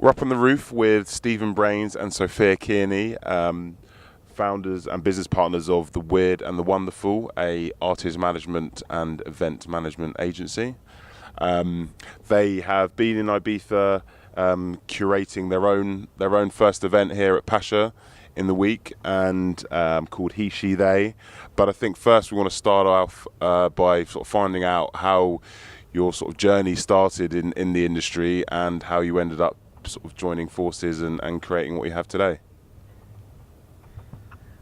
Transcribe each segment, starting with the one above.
We're up on the roof with Stephen Braines and Sophia Kearney, founders and business partners of The Weird and the Wonderful, a artist management and event management agency. They have been in Ibiza curating their own first event here at Pasha in the week, and called He.She.They. But I think first we want to start off by sort of finding out how your sort of journey started in the industry and how you ended up sort of joining forces and creating what you have today.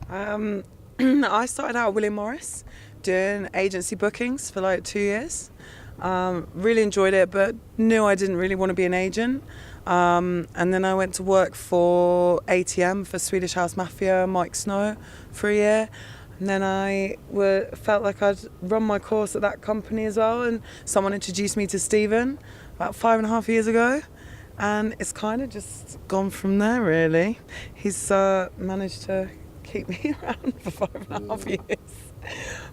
I started out at William Morris doing agency bookings for like 2 years. Really enjoyed it, but knew I didn't really want to be an agent. And then I went to work for ATM, for Swedish House Mafia, Mike Snow, for a year. And then I felt like I'd run my course at that company as well, and someone introduced me to Stephen about 5.5 years ago. And it's kind of just gone from there, really. He's managed to keep me around for 5.5 years.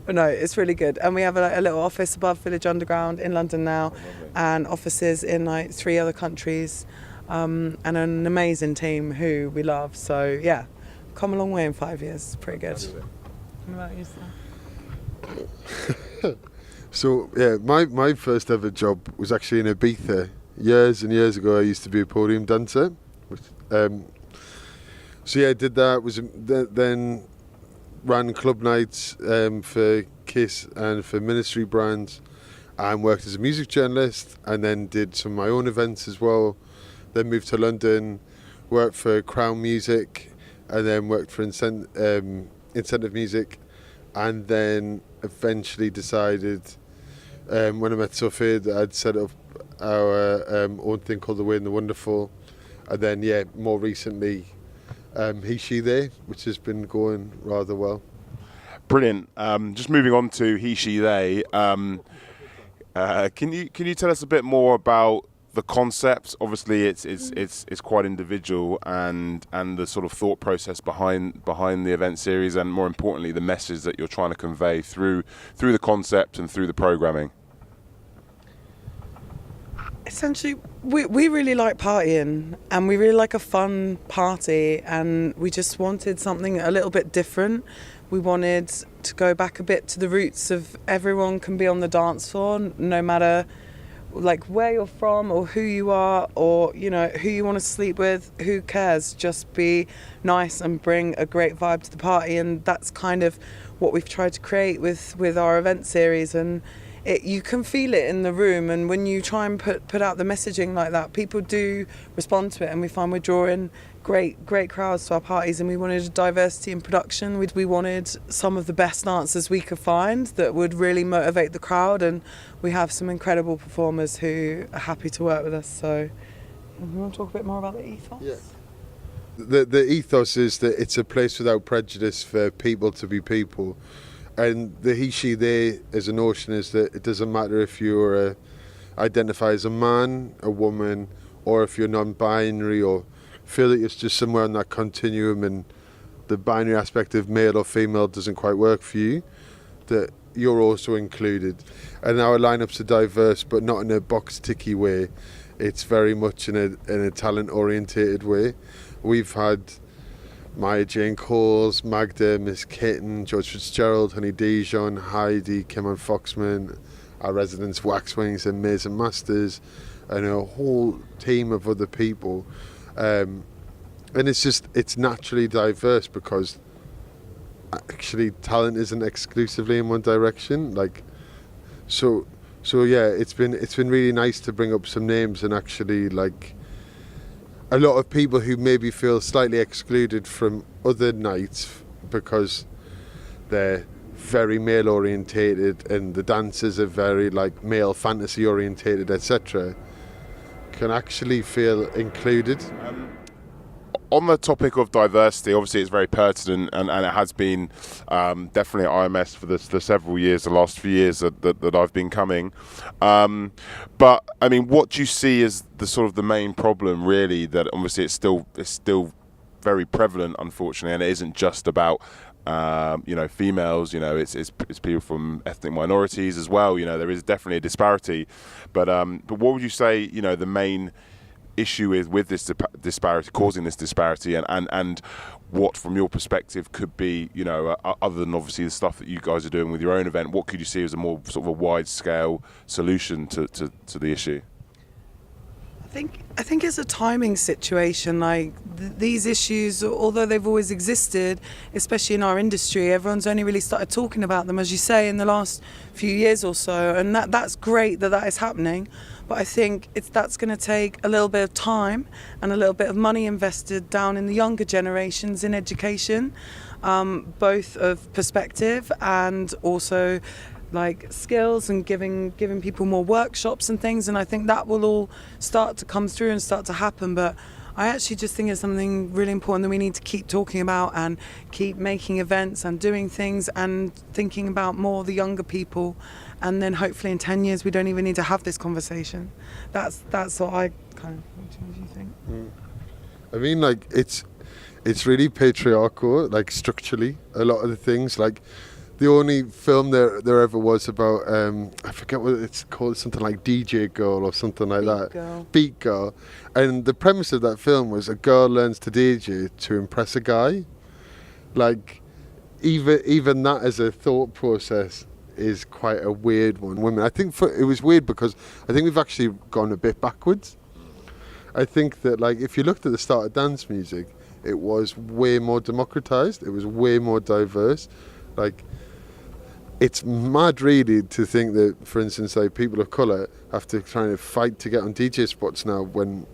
But no, it's really good. And we have a little office above Village Underground in London now, and offices in like 3 other countries, and an amazing team who we love. So yeah, come a long way in 5 years. Pretty good. What about you, Sam? So yeah, my first ever job was actually in Ibiza. Years and years ago, I used to be a podium dancer. So yeah, I did that. Then ran club nights for Kiss and for Ministry brands, and worked as a music journalist, and then did some of my own events as well. Then moved to London, worked for Crown Music, and then worked for Incentive Music, and then eventually decided, when I met Sophia, that I'd set up our own thing called The Weird and the Wonderful, and then yeah, more recently He.She.They, which has been going rather well. Brilliant. Just moving on to He.She.They, can you tell us a bit more about the concept? Obviously it's quite individual, and the sort of thought process behind the event series, and more importantly the message that you're trying to convey through the concept and through the programming. Essentially, we really like partying, and we really like a fun party, and we just wanted something a little bit different. We wanted to go back a bit to the roots of everyone can be on the dance floor, no matter like where you're from or who you are, or you know who you want to sleep with. Who cares? Just be nice and bring a great vibe to the party, and that's kind of what we've tried to create with our event series. And you can feel it in the room, and when you try and put out the messaging like that, people do respond to it, and we find we're drawing great crowds to our parties. And we wanted a diversity in production. We wanted some of the best dancers we could find that would really motivate the crowd, and we have some incredible performers who are happy to work with us. So you want to talk a bit more about the ethos? Yeah. The ethos is that it's a place without prejudice for people to be people. And the He.She.They as a notion is that it doesn't matter if you identify as a man, a woman, or if you're non-binary, or feel that you're just somewhere on that continuum and the binary aspect of male or female doesn't quite work for you, that you're also included. And our lineups are diverse, but not in a box-ticky way. It's very much in a talent-orientated way. We've had Maya Jane Coles, Magda, Miss Kitten, George Fitzgerald, Honey Dijon, Heidi, Kim and Foxman, our residents Waxwings and Mason Masters, and a whole team of other people. And it's naturally diverse because actually talent isn't exclusively in one direction. So yeah, it's been really nice to bring up some names, and actually like a lot of people who maybe feel slightly excluded from other nights because they're very male orientated and the dancers are very like male fantasy orientated, etc., can actually feel included. On the topic of diversity, obviously it's very pertinent, and it has been definitely at IMS for the several years, the last few years that I've been coming. But I mean, what do you see as the sort of the main problem, really? That obviously it's still very prevalent, unfortunately, and it isn't just about females. It's people from ethnic minorities as well. There is definitely a disparity. But what would you say? The main issue is with this disparity, causing this disparity, and what, from your perspective, could be, you know, other than obviously the stuff that you guys are doing with your own event, what could you see as a more sort of a wide-scale solution to the issue? I think it's a timing situation. Like these issues, although they've always existed, especially in our industry, everyone's only really started talking about them, as you say, in the last few years or so, and that's great that is happening. But I think that's going to take a little bit of time and a little bit of money invested down in the younger generations in education, both of perspective and also like skills, and giving people more workshops and things, and I think that will all start to come through and start to happen. But I actually just think it's something really important that we need to keep talking about and keep making events and doing things and thinking about more the younger people, and then hopefully in 10 years we don't even need to have this conversation. That's what I kind of, what do you think? I mean, like it's really patriarchal, like structurally, a lot of the things, like the only film there ever was about, I forget what it's called, something like DJ Girl or something like that. Beat Girl. And the premise of that film was a girl learns to DJ to impress a guy. Like, even that as a thought process is quite a weird one. Women, I think it was weird because I think we've actually gone a bit backwards. I think that, like, if you looked at the start of dance music, it was way more democratized. It was way more diverse. Like, it's mad really to think that, for instance, like people of colour have to try and fight to get on DJ spots now, when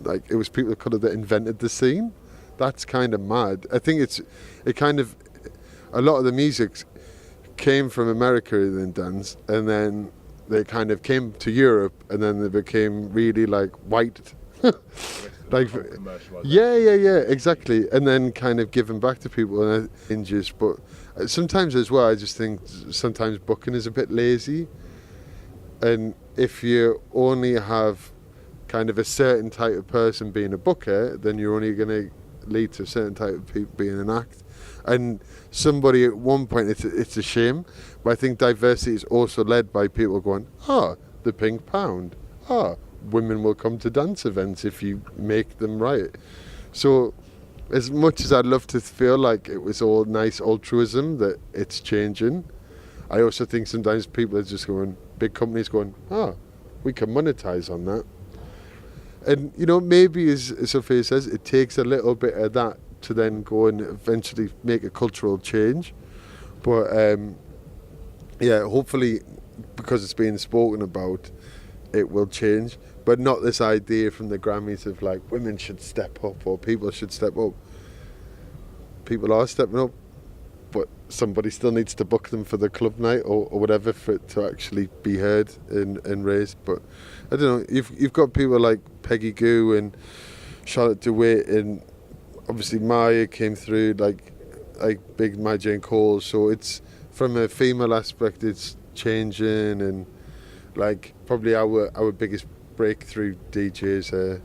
like it was people of colour that invented the scene. That's kind of mad. I think a lot of the music came from America in dance, and then they kind of came to Europe, and then they became really like white. Like, yeah, exactly, and then kind of given back to people and injuries. But sometimes as well, I just think sometimes booking is a bit lazy, and if you only have kind of a certain type of person being a booker, then you're only going to lead to a certain type of people being an act. And somebody at one point, it's a shame, but I think diversity is also led by people going, the Pink Pound, women will come to dance events if you make them right. So as much as I'd love to feel like it was all nice altruism, that it's changing, I also think sometimes people are just going, big companies going, we can monetize on that. And, you know, maybe as Sophia says, it takes a little bit of that to then go and eventually make a cultural change. But hopefully, because it's being spoken about, it will change. But not this idea from the Grammys of like women should step up or people should step up. People are stepping up, but somebody still needs to book them for the club night or whatever for it to actually be heard and raised. But I don't know, you've got people like Peggy Goo and Charlotte DeWitt, and obviously Maya came through, like big My Jane Cole. So it's, from a female aspect, it's changing, and like probably our biggest breakthrough DJ is a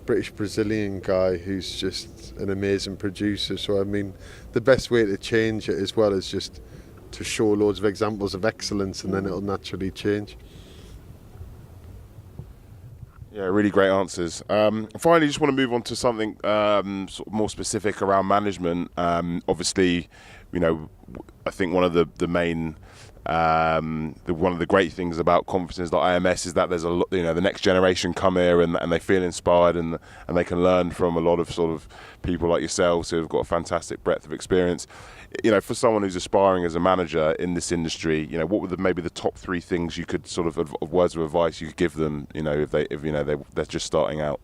British Brazilian guy who's just an amazing producer. So I mean, the best way to change it as well is just to show loads of examples of excellence, and then it'll naturally change. Yeah, really great answers. Finally, just want to move on to something sort of more specific around management. Obviously, you know, I think one of the main one of the great things about conferences like IMS is that there's a lot, you know, the next generation come here and they feel inspired and they can learn from a lot of sort of people like yourselves who have got a fantastic breadth of experience. You know, for someone who's aspiring as a manager in this industry, you know, what were maybe the top three things you could sort of words of advice you could give them, you know, if they're just starting out?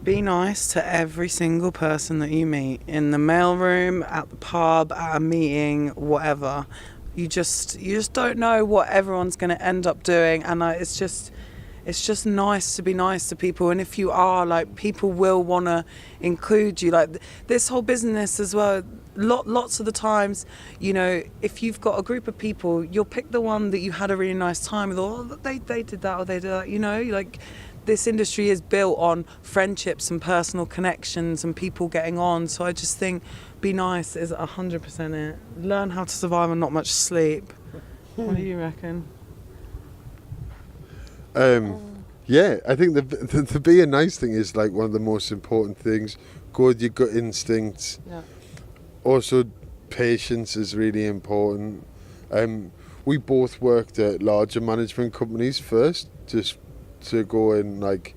Be nice to every single person that you meet, in the mailroom, at the pub, at a meeting, whatever. You just don't know what everyone's going to end up doing, and it's just nice to be nice to people. And if you are, like, people will want to include you. Like this whole business as well, lots of the times, you know, if you've got a group of people, you'll pick the one that you had a really nice time with, or they did that, or they did that, you know, like. This industry is built on friendships and personal connections and people getting on. So I just think be nice is 100% it. Learn how to survive on not much sleep. What do you reckon? Yeah, I think the being nice thing is like one of the most important things. Go with your gut instincts. Yeah. Also, patience is really important. We both worked at larger management companies first, just to go and like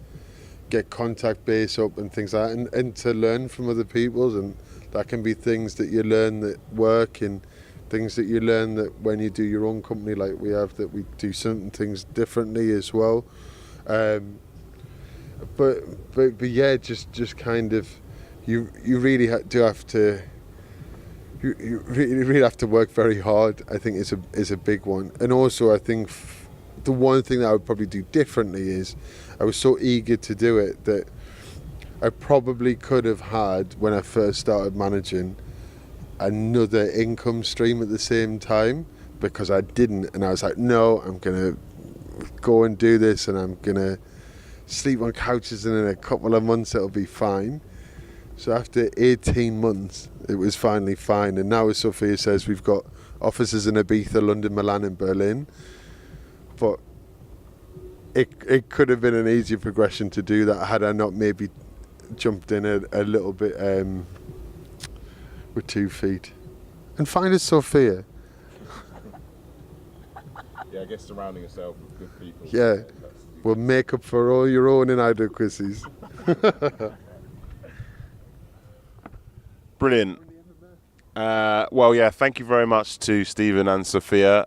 get contact base up and things like that, and to learn from other people. And that can be things that you learn that work, and things that you learn that when you do your own company, like we have, that we do certain things differently as well. But yeah, just kind of, you really do have to. You really have to work very hard. I think is a big one. And also, I think the one thing that I would probably do differently is I was so eager to do it that I probably could have had, when I first started managing, another income stream at the same time, because I didn't. And I was like, no, I'm gonna go and do this, and I'm gonna sleep on couches, and in a couple of months it'll be fine. So after 18 months, it was finally fine. And now, as Sophia says, we've got offices in Ibiza, London, Milan and Berlin. But it could have been an easier progression to do that had I not maybe jumped in a little bit with 2 feet. And find us Sophia. Yeah, I guess surrounding yourself with good people. Yeah, will make up for all your own inadequacies. Brilliant. Well, yeah, thank you very much to Stephen and Sophia.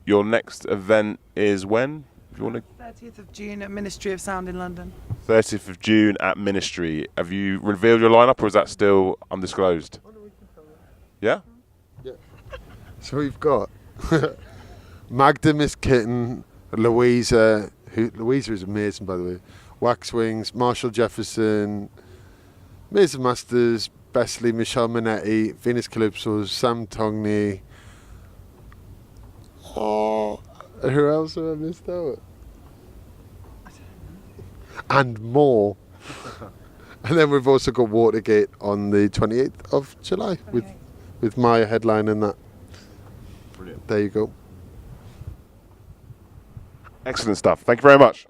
Your next event is when? If you want to. 30th of June at Ministry of Sound in London. 30th of June at Ministry. Have you revealed your lineup, or is that still undisclosed? Yeah? Yeah. So we've got Magda, Miss Kitten, Louisa is amazing, by the way. Waxwings, Marshall Jefferson, Mason Masters, Besley, Michelle Minetti, Venus Calypsos, Sam Tongney. Oh, who else have I missed out? And more. And then we've also got Watergate on the 28th of July with my headline and that. Brilliant. There you go. Excellent stuff. Thank you very much.